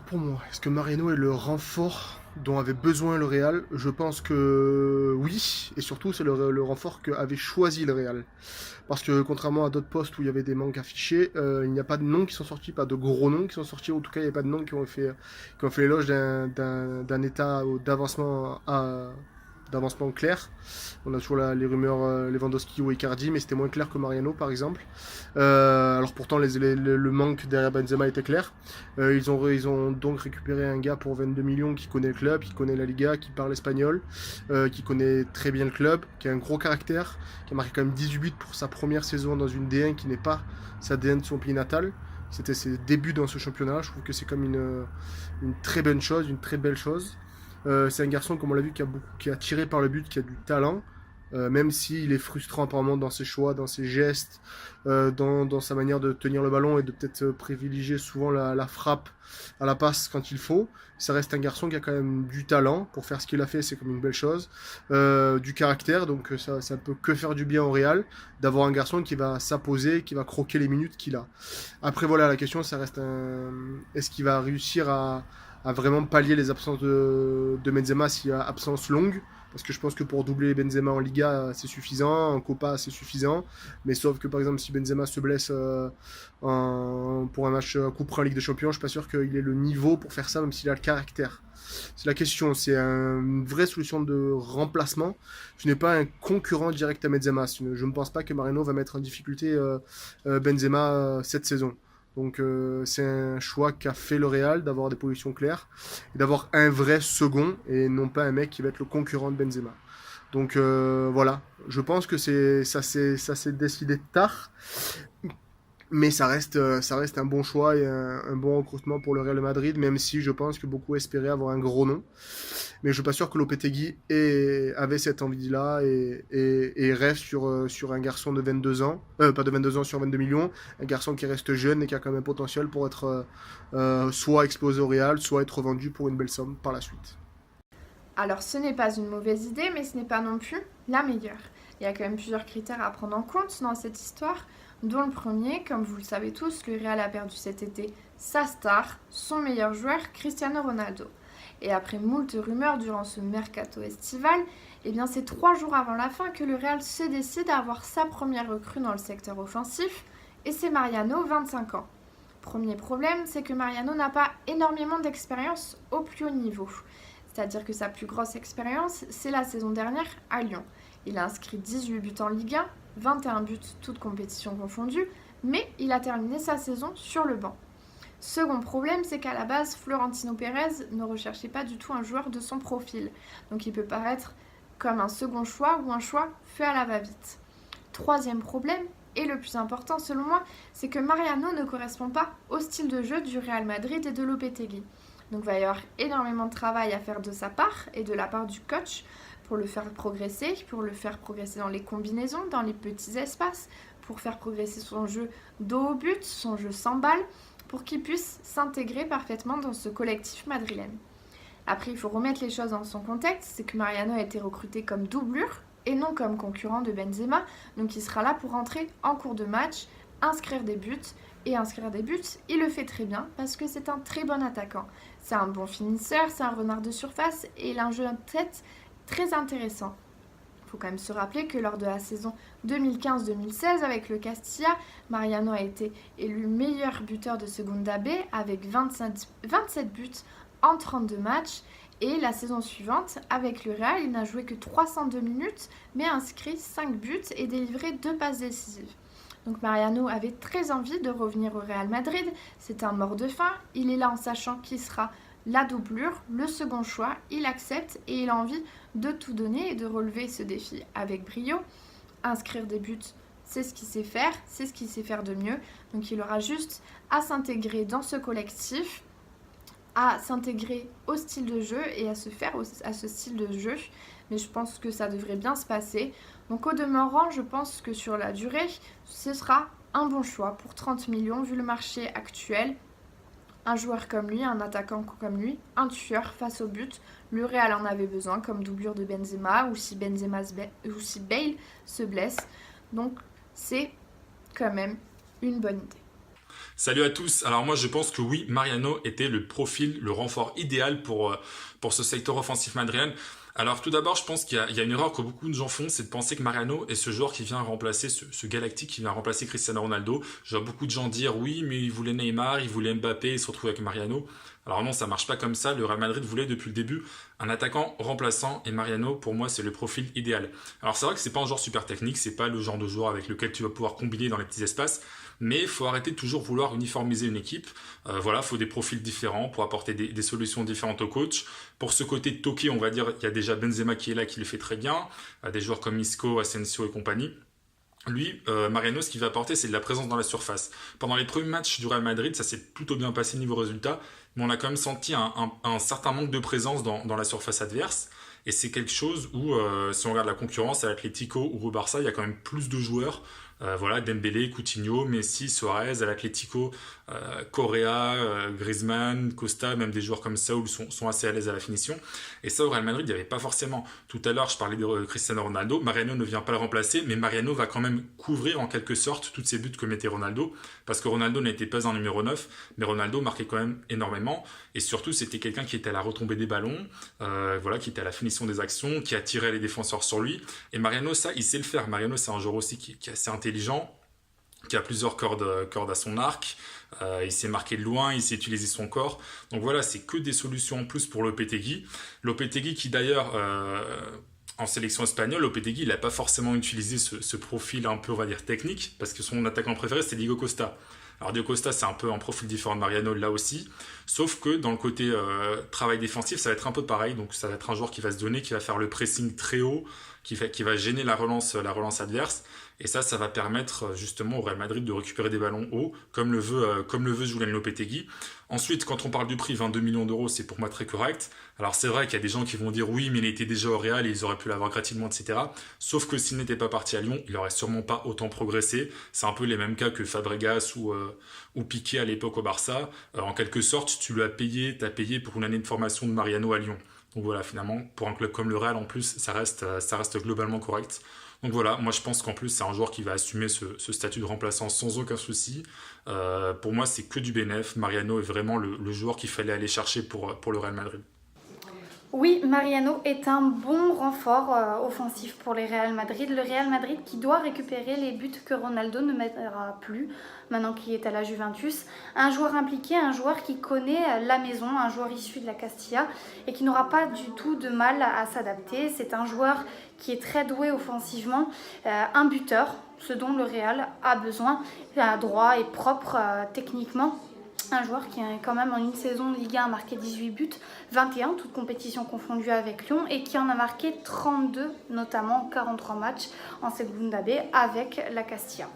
pour moi, est-ce que Mariano est le renfort dont avait besoin le Real? Je pense que oui, et surtout c'est le renfort qu'avait choisi le Real. Parce que contrairement à d'autres postes où il y avait des manques affichés, il n'y a pas de noms qui sont sortis, pas de gros noms qui sont sortis, en tout cas il n'y a pas de noms qui ont fait l'éloge d'un état d'avancement clair. On a toujours les rumeurs Lewandowski ou Icardi, mais c'était moins clair que Mariano par exemple. Alors pourtant le manque derrière Benzema était clair. Ils ont donc récupéré un gars pour 22 millions qui connaît le club, qui connaît la Liga, qui parle espagnol, qui connaît très bien le club, qui a un gros caractère, qui a marqué quand même 18 buts pour sa première saison dans une D1 qui n'est pas sa D1 de son pays natal. C'était ses débuts dans ce championnat. Je trouve que c'est comme une très bonne chose, une très belle chose. C'est un garçon, comme on l'a vu, qui a tiré par le but, qui a du talent. Même s'il est frustrant apparemment dans ses choix, dans ses gestes, dans sa manière de tenir le ballon et de peut-être privilégier souvent la frappe à la passe quand il faut. Ça reste un garçon qui a quand même du talent. Pour faire ce qu'il a fait, c'est comme une belle chose. Du caractère, donc ça peut que faire du bien au Real d'avoir un garçon qui va s'imposer, qui va croquer les minutes qu'il a. Après voilà, la question ça reste est-ce qu'il va réussir à vraiment pallier les absences de Benzema s'il y a absence longue? Parce que je pense que pour doubler Benzema en Liga, c'est suffisant, en Copa, c'est suffisant. Mais sauf que par exemple, si Benzema se blesse pour un match Coupe en Ligue des Champions, je suis pas sûr qu'il ait le niveau pour faire ça, même s'il a le caractère. C'est la question, c'est une vraie solution de remplacement. Ce n'est pas un concurrent direct à Benzema. Je ne pense pas que Marino va mettre en difficulté Benzema cette saison. Donc c'est un choix qu'a fait le Real d'avoir des positions claires et d'avoir un vrai second et non pas un mec qui va être le concurrent de Benzema. Donc voilà, je pense que ça s'est décidé tard, mais ça reste un bon choix et un bon recrutement pour le Real Madrid, même si je pense que beaucoup espéraient avoir un gros nom. Mais je suis pas sûr que Lopetegui avait cette envie-là et rêve sur un garçon de 22 ans, pas de 22 ans sur 22 millions, un garçon qui reste jeune et qui a quand même un potentiel pour être soit explosé au Real, soit être vendu pour une belle somme par la suite. Alors ce n'est pas une mauvaise idée, mais ce n'est pas non plus la meilleure. Il y a quand même plusieurs critères à prendre en compte dans cette histoire, dont le premier, comme vous le savez tous, le Real a perdu cet été sa star, son meilleur joueur, Cristiano Ronaldo. Et après moult rumeurs durant ce mercato estival, eh bien c'est 3 jours avant la fin que le Real se décide à avoir sa première recrue dans le secteur offensif, et c'est Mariano, 25 ans. Premier problème, c'est que Mariano n'a pas énormément d'expérience au plus haut niveau. C'est-à-dire que sa plus grosse expérience, c'est la saison dernière à Lyon. Il a inscrit 18 buts en Ligue 1, 21 buts toutes compétitions confondues, mais il a terminé sa saison sur le banc. Second problème, c'est qu'à la base, Florentino Pérez ne recherchait pas du tout un joueur de son profil. Donc il peut paraître comme un second choix ou un choix fait à la va-vite. Troisième problème, et le plus important selon moi, c'est que Mariano ne correspond pas au style de jeu du Real Madrid et de Lopetegui. Donc il va y avoir énormément de travail à faire de sa part et de la part du coach pour le faire progresser dans les combinaisons, dans les petits espaces, pour faire progresser son jeu dos au but, son jeu sans balle, pour qu'il puisse s'intégrer parfaitement dans ce collectif madrilène. Après, il faut remettre les choses dans son contexte, c'est que Mariano a été recruté comme doublure et non comme concurrent de Benzema, donc il sera là pour entrer en cours de match, inscrire des buts, et inscrire des buts, il le fait très bien parce que c'est un très bon attaquant. C'est un bon finisseur, c'est un renard de surface et il a un jeu en tête très intéressant. Il faut quand même se rappeler que lors de la saison 2015-2016 avec le Castilla, Mariano a été élu meilleur buteur de Segunda B avec 27 buts en 32 matchs. Et la saison suivante, avec le Real, il n'a joué que 302 minutes, mais a inscrit 5 buts et délivré 2 passes décisives. Donc Mariano avait très envie de revenir au Real Madrid, c'est un mort de faim, il est là en sachant qu'il sera la doublure, le second choix, il accepte et il a envie de tout donner et de relever ce défi avec brio. Inscrire des buts, c'est ce qu'il sait faire, c'est ce qu'il sait faire de mieux, donc il aura juste à s'intégrer dans ce collectif, à s'intégrer au style de jeu et à se faire à ce style de jeu. Mais je pense que ça devrait bien se passer. Donc au demeurant, je pense que sur la durée, ce sera un bon choix pour 30 millions vu le marché actuel. Un joueur comme lui, un attaquant comme lui, un tueur face au but. Le Real en avait besoin comme doublure de Benzema ou si Bale se blesse. Donc c'est quand même une bonne idée. Salut à tous. Alors moi je pense que oui, Mariano était le profil, le renfort idéal pour ce secteur offensif madrilène. Alors tout d'abord, je pense qu'il y a une erreur que beaucoup de gens font, c'est de penser que Mariano est ce joueur qui vient remplacer, ce galactique qui vient remplacer Cristiano Ronaldo. Je vois beaucoup de gens dire oui, mais il voulait Neymar, il voulait Mbappé, il se retrouve avec Mariano. Alors non, ça marche pas comme ça. Le Real Madrid voulait depuis le début un attaquant remplaçant et Mariano, pour moi, c'est le profil idéal. Alors c'est vrai que c'est pas un joueur super technique, c'est pas le genre de joueur avec lequel tu vas pouvoir combiner dans les petits espaces, mais il faut arrêter de toujours vouloir uniformiser une équipe. Voilà, il faut des profils différents pour apporter des solutions différentes au coach. Pour ce côté de toqué, on va dire, il y a déjà Benzema qui est là, qui le fait très bien, des joueurs comme Isco, Asensio et compagnie. Lui, Mariano, ce qu'il va apporter, c'est de la présence dans la surface. Pendant les premiers matchs du Real Madrid, ça s'est plutôt bien passé niveau résultat, mais on a quand même senti un certain manque de présence dans la surface adverse. Et c'est quelque chose où, si on regarde la concurrence à l'Atlético ou au Barça, il y a quand même plus de joueurs. Voilà, Dembélé, Coutinho, Messi, Suarez, à l'Atlético, Correa, Griezmann, Costa, même des joueurs comme Saúl sont assez à l'aise à la finition. Et ça, au Real Madrid, il n'y avait pas forcément. Tout à l'heure, je parlais de Cristiano Ronaldo. Mariano ne vient pas le remplacer, mais Mariano va quand même couvrir en quelque sorte toutes ces buts que mettait Ronaldo, parce que Ronaldo n'était pas un numéro 9, mais Ronaldo marquait quand même énormément. Et surtout, c'était quelqu'un qui était à la retombée des ballons, voilà, qui était à la finition des actions, qui attirait les défenseurs sur lui. Et Mariano, ça, il sait le faire. Mariano, c'est un joueur aussi qui est assez intelligent, qui a plusieurs cordes à son arc. Il sait marquer de loin, il sait utiliser son corps. Donc voilà, c'est que des solutions en plus pour Lopetegui. Lopetegui qui d'ailleurs, en sélection espagnole, Lopetegui, il n'a pas forcément utilisé ce profil un peu, on va dire, technique, parce que son attaquant préféré, c'était Diego Costa. Alors Diego Costa, c'est un peu un profil différent de Mariano là aussi, sauf que dans le côté travail défensif, ça va être un peu pareil. Donc ça va être un joueur qui va se donner, qui va faire le pressing très haut, qui va gêner la relance adverse. Et ça va permettre justement au Real Madrid de récupérer des ballons hauts, comme le veut Julen Lopetegui. Ensuite, quand on parle du prix, 22 millions d'euros, c'est pour moi très correct. Alors c'est vrai qu'il y a des gens qui vont dire oui, mais il était déjà au Real et ils auraient pu l'avoir gratuitement, etc. Sauf que s'il n'était pas parti à Lyon, il n'aurait sûrement pas autant progressé. C'est un peu les mêmes cas que Fabregas ou Piqué à l'époque au Barça. En quelque sorte, t'as payé pour une année de formation de Mariano à Lyon. Donc voilà, finalement, pour un club comme le Real, en plus, ça reste globalement correct. Donc voilà, moi je pense qu'en plus c'est un joueur qui va assumer ce statut de remplaçant sans aucun souci. Pour moi c'est que du bénéf. Mariano est vraiment le joueur qu'il fallait aller chercher pour le Real Madrid. Oui, Mariano est un bon renfort offensif pour le Real Madrid. Le Real Madrid qui doit récupérer les buts que Ronaldo ne mettra plus maintenant qu'il est à la Juventus. Un joueur impliqué, un joueur qui connaît la maison, un joueur issu de la Castilla et qui n'aura pas du tout de mal à s'adapter. C'est un joueur qui est très doué offensivement, un buteur, ce dont le Real a besoin, droit et propre techniquement. Un joueur qui est quand même en une saison de Ligue 1 a marqué 18 buts, 21, toutes compétitions confondues avec Lyon, et qui en a marqué 32, notamment 43 matchs en Segunda B avec la Castilla.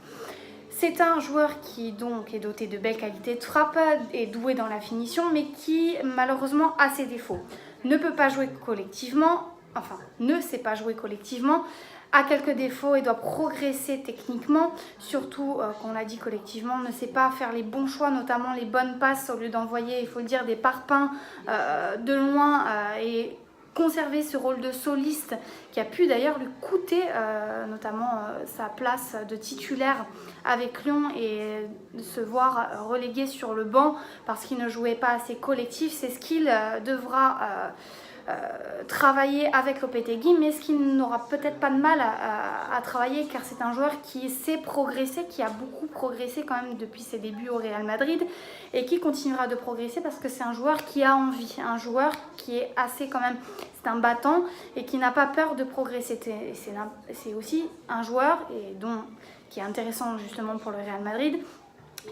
C'est un joueur qui donc est doté de belles qualités de frappe et doué dans la finition, mais qui malheureusement a ses défauts. Ne sait pas jouer collectivement, a quelques défauts et doit progresser techniquement, surtout qu'on l'a dit collectivement, ne sait pas faire les bons choix, notamment les bonnes passes au lieu d'envoyer, il faut le dire, des parpaings de loin et conserver ce rôle de soliste qui a pu d'ailleurs lui coûter notamment sa place de titulaire avec Lyon et se voir relégué sur le banc parce qu'il ne jouait pas assez collectif. C'est ce qu'il devra travailler avec Lopetegui, mais ce qu'il n'aura peut-être pas de mal à travailler car c'est un joueur qui sait progresser, qui a beaucoup progressé quand même depuis ses débuts au Real Madrid et qui continuera de progresser parce que c'est un joueur qui a envie, un joueur qui est assez quand même, c'est un battant et qui n'a pas peur de progresser. C'est aussi un joueur qui est intéressant justement pour le Real Madrid,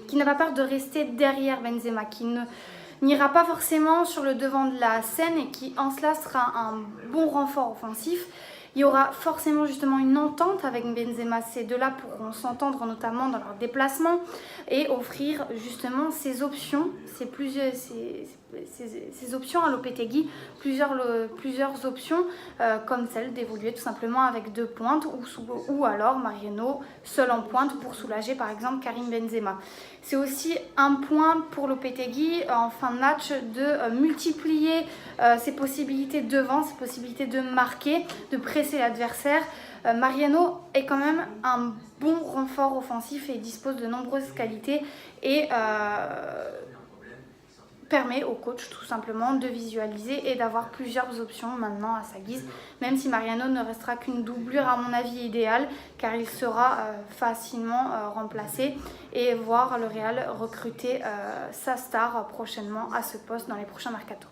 qui n'a pas peur de rester derrière Benzema, qui n'ira pas forcément sur le devant de la scène et qui en cela sera un bon renfort offensif. Il y aura forcément justement une entente avec Benzema. Ces deux-là pourront s'entendre notamment dans leurs déplacements et offrir justement ces options, ces ces options à Lopetegui, plusieurs options comme celle d'évoluer tout simplement avec 2 pointes ou alors Mariano seul en pointe pour soulager par exemple Karim Benzema. C'est aussi un point pour Lopetegui en fin de match de multiplier ses possibilités devant, ses possibilités de marquer, de presser l'adversaire. Mariano est quand même un bon renfort offensif et dispose de nombreuses qualités et permet au coach tout simplement de visualiser et d'avoir plusieurs options maintenant à sa guise, même si Mariano ne restera qu'une doublure à mon avis idéale car il sera facilement remplacé et voir le Real recruter sa star prochainement à ce poste dans les prochains mercatos.